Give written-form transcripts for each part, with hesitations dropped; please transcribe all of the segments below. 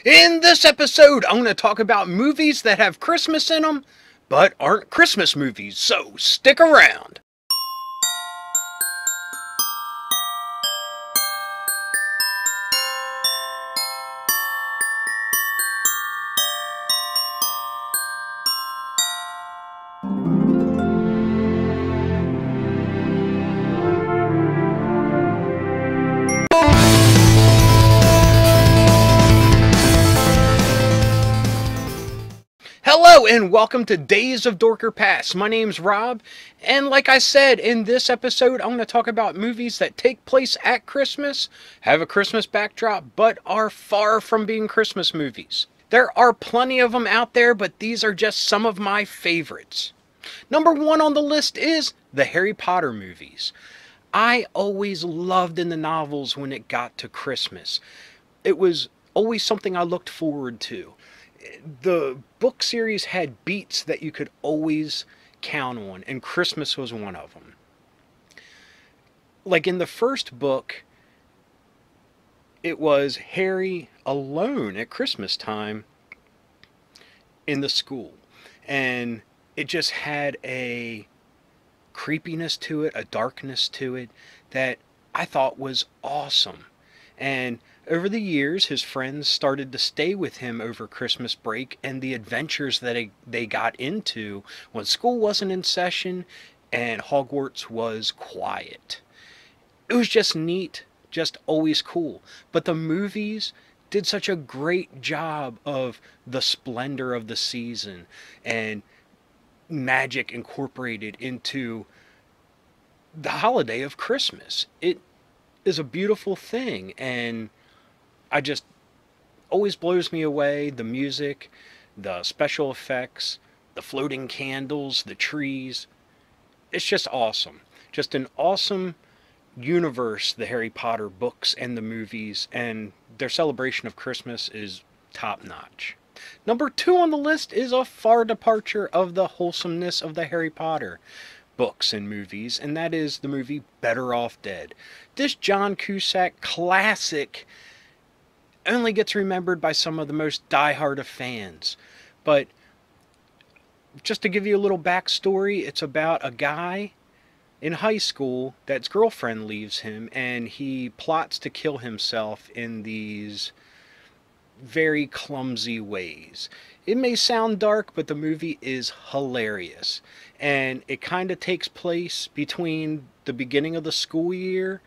In this episode, I'm going to talk about movies that have Christmas in them, but aren't Christmas movies, so stick around. Hello and welcome to Days of Dorker Past. My name's Rob, and like I said, in this episode I'm going to talk about movies that take place at Christmas, have a Christmas backdrop, but are far from being Christmas movies. There are plenty of them out there, but these are just some of my favorites. Number one on the list is the Harry Potter movies. I always loved in the novels when it got to Christmas. It was always something I looked forward to. The book series had beats that you could always count on, and Christmas was one of them. Like in the first book, it was Harry alone at Christmas time in the school, and it just had a creepiness to it, a darkness to it that I thought was awesome. And over the years, his friends started to stay with him over Christmas break, and the adventures that they got into when school wasn't in session and Hogwarts was quiet. It was just neat, just always cool. But the movies did such a great job of the splendor of the season and magic incorporated into the holiday of Christmas. It is a beautiful thing, and I just always blows me away. The music, the special effects, the floating candles, the trees. It's just awesome. Just an awesome universe, the Harry Potter books and the movies, and their celebration of Christmas is top notch. Number two on the list is a far departure of the wholesomeness of the Harry Potter books and movies, and that is the movie Better Off Dead. This John Cusack classic only gets remembered by some of the most diehard of fans. But just to give you a little backstory, it's about a guy in high school that's girlfriend leaves him, and he plots to kill himself in these very clumsy ways. It may sound dark, but the movie is hilarious. And it kind of takes place between the beginning of the school year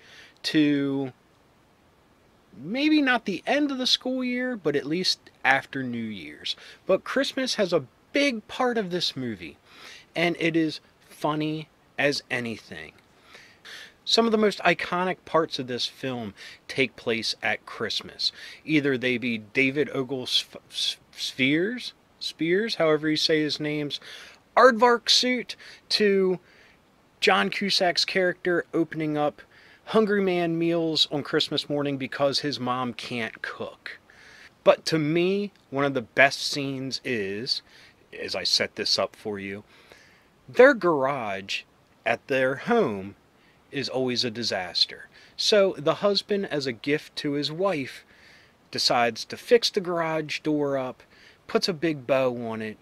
to maybe not the end of the school year, but at least after New Year's. But Christmas has a big part of this movie, and it is funny as anything. Some of the most iconic parts of this film take place at Christmas. Either they be David Spears, however you say his name's, aardvark suit, to John Cusack's character opening up Hungry Man meals on Christmas morning because his mom can't cook. But to me, one of the best scenes is, as I set this up for you, their garage at their home is always a disaster. So the husband, as a gift to his wife, decides to fix the garage door up, puts a big bow on it,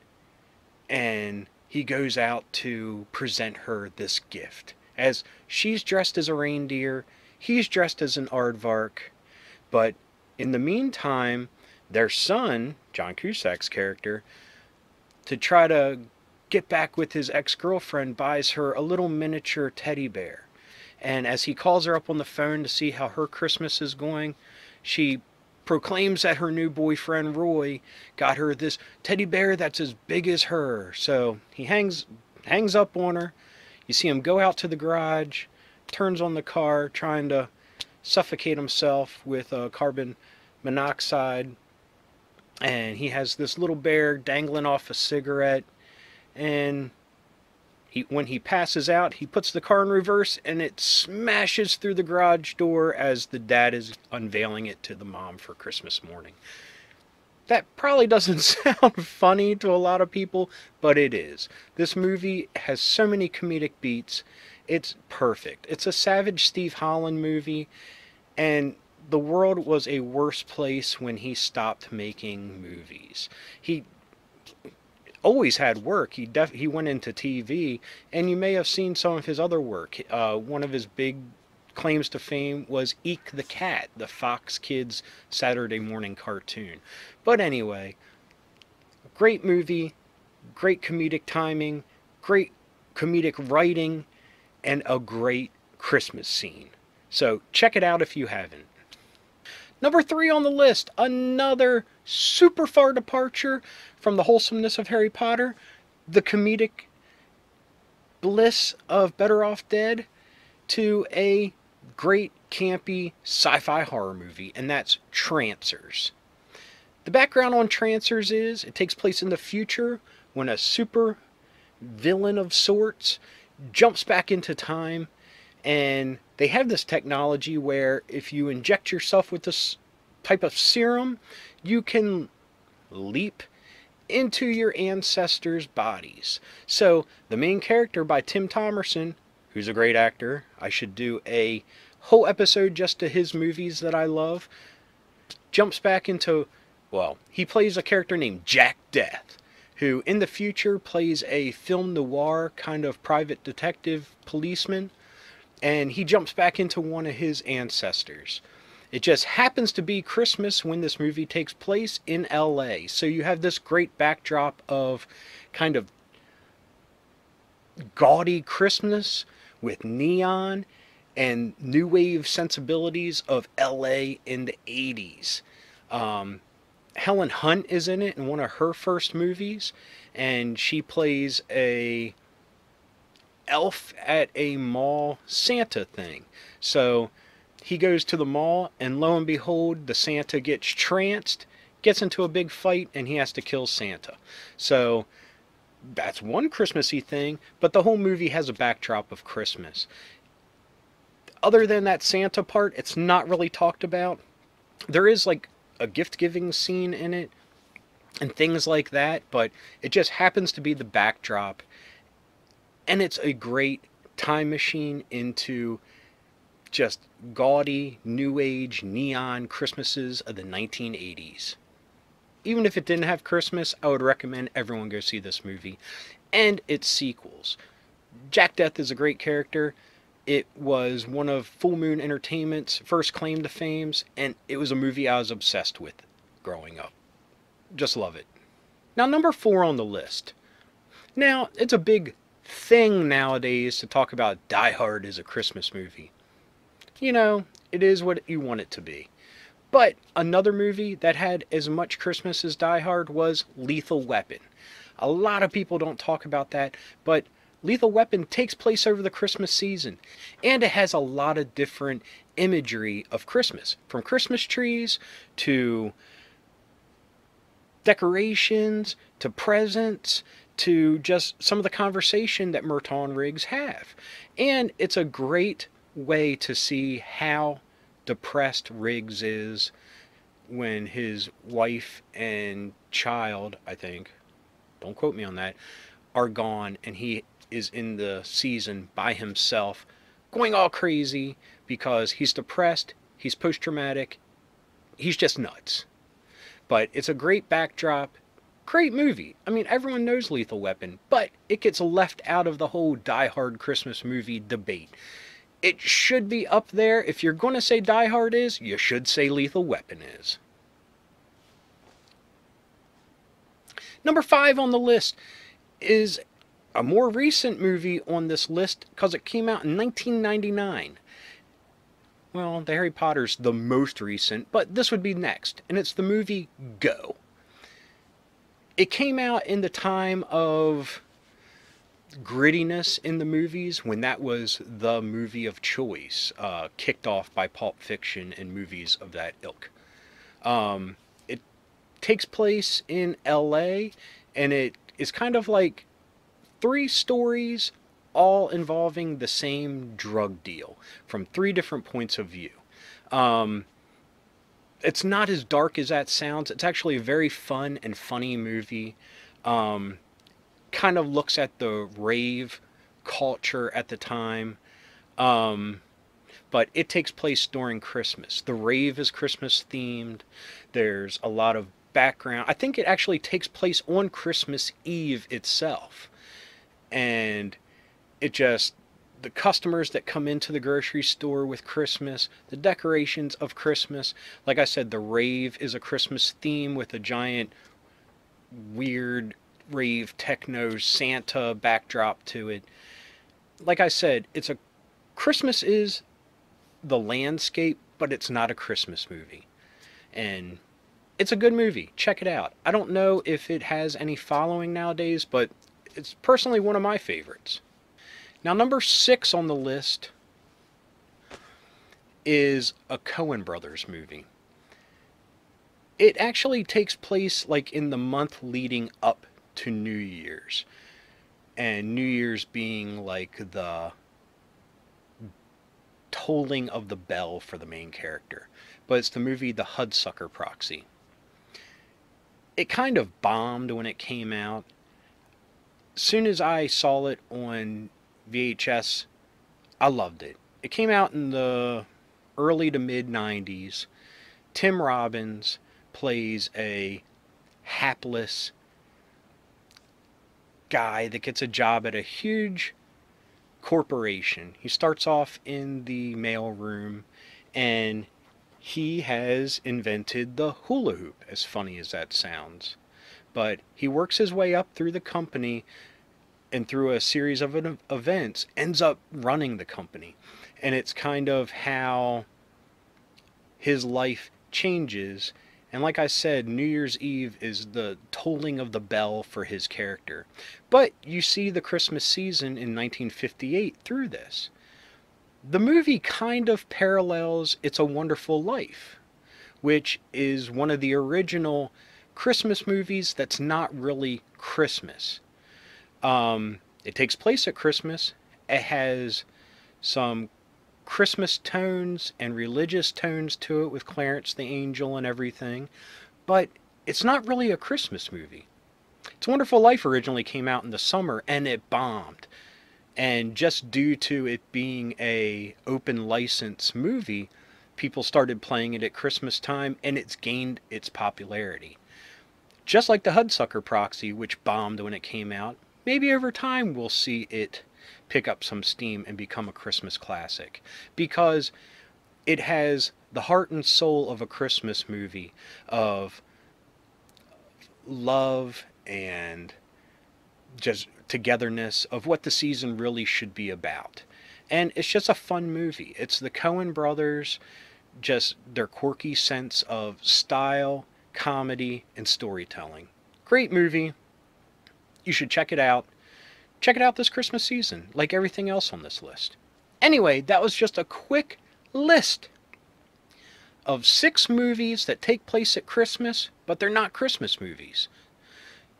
and he goes out to present her this gift. As she's dressed as a reindeer, he's dressed as an aardvark, but in the meantime, their son, John Cusack's character, to try to get back with his ex-girlfriend, buys her a little miniature teddy bear. And as he calls her up on the phone to see how her Christmas is going, she proclaims that her new boyfriend, Roy, got her this teddy bear that's as big as her. So he hangs up on her. You see him go out to the garage, turns on the car, trying to suffocate himself with carbon monoxide. And he has this little bear dangling off a cigarette. And when he passes out, he puts the car in reverse, and it smashes through the garage door as the dad is unveiling it to the mom for Christmas morning. That probably doesn't sound funny to a lot of people, but it is. This movie has so many comedic beats. It's perfect. It's a Savage Steve Holland movie, and the world was a worse place when he stopped making movies. He always had work. He went into TV, and you may have seen some of his other work. One of his big claims to fame was Eek the Cat, the Fox Kids Saturday morning cartoon. But anyway, great movie, great comedic timing, great comedic writing, and a great Christmas scene. So check it out if you haven't. Number 3 on the list, another super far departure from the wholesomeness of Harry Potter, the comedic bliss of Better Off Dead, to a great campy sci-fi horror movie, and that's Trancers. The background on Trancers is it takes place in the future when a super villain of sorts jumps back into time, and they have this technology where if you inject yourself with this type of serum, you can leap into your ancestors' bodies. So the main character by Tim Thomerson, who's a great actor, I should do a whole episode just to his movies that I love, jumps back into, well, he plays a character named Jack Death, who in the future plays a film noir kind of private detective policeman, and he jumps back into one of his ancestors. It just happens to be Christmas when this movie takes place in LA, so you have this great backdrop of kind of gaudy Christmas with neon and new wave sensibilities of LA in the 80s. Helen Hunt is in it in one of her first movies, and she plays a elf at a mall Santa thing. So he goes to the mall, and lo and behold, the Santa gets tranced, gets into a big fight, and he has to kill Santa. So that's one Christmassy thing, but the whole movie has a backdrop of Christmas. Other than that Santa part, it's not really talked about. There is like a gift-giving scene in it and things like that, but it just happens to be the backdrop, and it's a great time machine into just gaudy, new age, neon Christmases of the 1980s. Even if it didn't have Christmas, I would recommend everyone go see this movie and its sequels. Jack Death is a great character. It was one of Full Moon Entertainment's first claim to fame, and it was a movie I was obsessed with growing up. Just love it. Now, number 4 on the list. Now, it's a big thing nowadays to talk about Die Hard as a Christmas movie. You know, it is what you want it to be. But another movie that had as much Christmas as Die Hard was Lethal Weapon. A lot of people don't talk about that, but Lethal Weapon takes place over the Christmas season, and it has a lot of different imagery of Christmas, from Christmas trees to decorations to presents to just some of the conversation that Murtaugh and Riggs have. And it's a great way to see how depressed Riggs is when his wife and child, I think, don't quote me on that, are gone, and he is in the season by himself, going all crazy because he's depressed, he's post-traumatic, he's just nuts. But it's a great backdrop, great movie. I mean, everyone knows Lethal Weapon, but it gets left out of the whole Die Hard Christmas movie debate. It should be up there. If you're going to say Die Hard is, you should say Lethal Weapon is. Number 5 on the list is a more recent movie on this list because it came out in 1999. Well, the Harry Potter's the most recent, but this would be next, and it's the movie Go. It came out in the time of grittiness in the movies when that was the movie of choice, kicked off by Pulp Fiction and movies of that ilk. It takes place in LA, and it is kind of like 3 stories all involving the same drug deal from 3 different points of view. It's not as dark as that sounds. It's actually a very fun and funny movie. Kind of looks at the rave culture at the time. but it takes place during Christmas. The Rave is Christmas themed. There's a lot of background. I think it actually takes place on Christmas Eve itself. And it just, the customers that come into the grocery store with Christmas, the decorations of Christmas. Like I said, the Rave is a Christmas theme with a giant weird rave techno Santa backdrop to it. Like I said, Christmas is the landscape, but it's not a Christmas movie. And it's a good movie. Check it out. I don't know if it has any following nowadays, but it's personally one of my favorites. Now, number 6 on the list is a Coen Brothers movie. It actually takes place like in the month leading up to New Year's. And New Year's being like the tolling of the bell for the main character. But it's the movie The Hudsucker Proxy. It kind of bombed when it came out. As soon as I saw it on VHS, I loved it. It came out in the early to mid 90s. Tim Robbins plays a hapless guy that gets a job at a huge corporation. He starts off in the mailroom, and he has invented the hula hoop, as funny as that sounds. But he works his way up through the company, and through a series of events ends up running the company. And it's kind of how his life changes. And like I said, New Year's Eve is the tolling of the bell for his character. But you see the Christmas season in 1958 through this. The movie kind of parallels It's a Wonderful Life, which is one of the original Christmas movies that's not really Christmas. It takes place at Christmas. It has some Christmas tones and religious tones to it with Clarence the Angel and everything, but it's not really a Christmas movie. It's a Wonderful Life originally came out in the summer, and it bombed. And just due to it being a open license movie, people started playing it at Christmas time, and it's gained its popularity. Just like the Hudsucker Proxy, which bombed when it came out, maybe over time we'll see it pick up some steam and become a Christmas classic, because it has the heart and soul of a Christmas movie, of love and just togetherness, of what the season really should be about. And it's just a fun movie. It's the Coen brothers, just their quirky sense of style, comedy, and storytelling. Great movie. You should check it out. Check it out this Christmas season, like everything else on this list. Anyway, that was just a quick list of 6 movies that take place at Christmas, but they're not Christmas movies.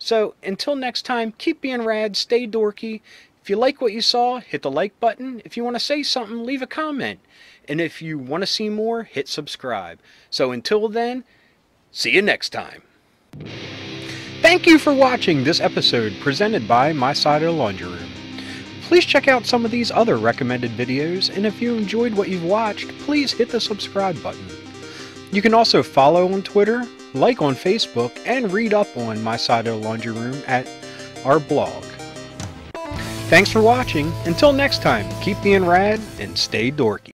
So, until next time, keep being rad, stay dorky. If you like what you saw, hit the like button. If you want to say something, leave a comment. And if you want to see more, hit subscribe. So until then, see you next time. Thank you for watching this episode presented by My Side of the Laundry Room. Please check out some of these other recommended videos, and if you enjoyed what you've watched, please hit the subscribe button. You can also follow on Twitter, like on Facebook, and read up on My Side of the Laundry Room at our blog. Thanks for watching. Until next time, keep being rad and stay dorky.